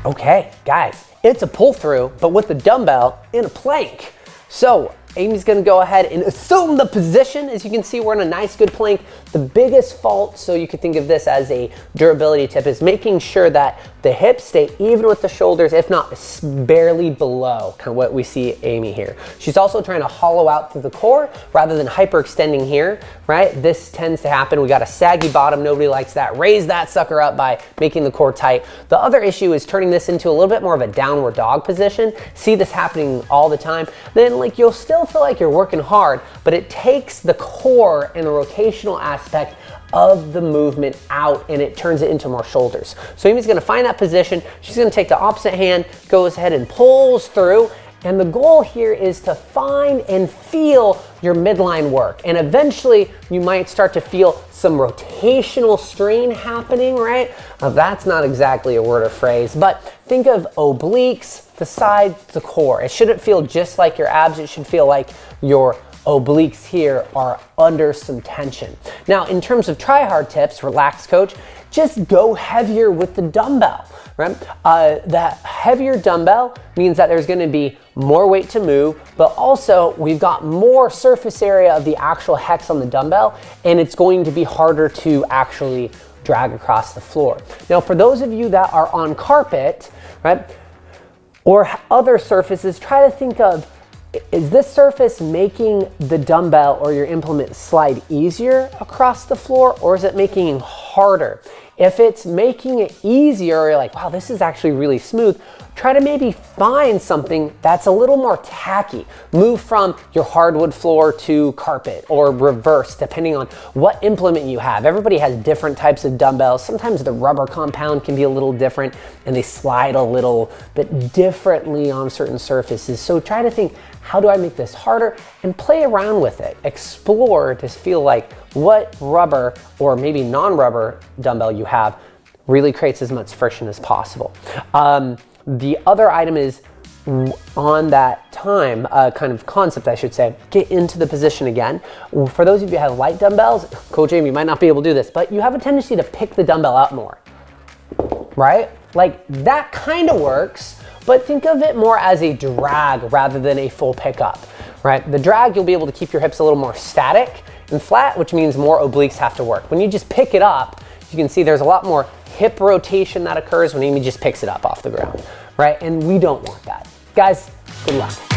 Okay, guys, it's a pull through, but with the dumbbell in a plank. So Amy's gonna go ahead and assume the position. As you can see, we're in a nice, good plank. The biggest fault, so you could think of this as a durability tip, is making sure that the hips stay even with the shoulders, if not barely below, kind of what we see Amy here. She's also trying to hollow out through the core rather than hyperextending here, right? This tends to happen. We got a saggy bottom, nobody likes that. Raise that sucker up by making the core tight. The other issue is turning this into a little bit more of a downward dog position. See this happening all the time. Then like you'll still feel like you're working hard, but it takes the core and the rotational aspect of the movement out and it turns it into more shoulders. So Amy's gonna find that position. She's gonna take the opposite hand, goes ahead and pulls through. And the goal here is to find and feel your midline work. And eventually you might start to feel some rotational strain happening, right? That's not exactly a word or phrase, but think of obliques, the side, the core. It shouldn't feel just like your abs. It should feel like your obliques here are under some tension. Now, in terms of try hard tips, relax coach, just go heavier with the dumbbell, right? That heavier dumbbell means that there's gonna be more weight to move, but also we've got more surface area of the actual hex on the dumbbell, and it's going to be harder to actually drag across the floor. Now, for those of you that are on carpet, right, or other surfaces, try to think of, is this surface making the dumbbell or your implement slide easier across the floor, or is it making it harder? If it's making it easier, or you're like, wow, this is actually really smooth, try to maybe find something that's a little more tacky. Move from your hardwood floor to carpet or reverse, depending on what implement you have. Everybody has different types of dumbbells. Sometimes the rubber compound can be a little different and they slide a little bit differently on certain surfaces. So try to think, how do I make this harder? And play around with it. Explore to feel like what rubber or maybe non-rubber dumbbell you have really creates as much friction as possible. The other item is on that time, kind of concept I should say, get into the position again. For those of you who have light dumbbells, Coach Amy might not be able to do this, but you have a tendency to pick the dumbbell up more, right? Like that kind of works, but think of it more as a drag rather than a full pickup, right? The drag, you'll be able to keep your hips a little more static and flat, which means more obliques have to work. When you just pick it up, you can see there's a lot more hip rotation that occurs when Amy just picks it up off the ground, right? And we don't want that. Guys, good luck.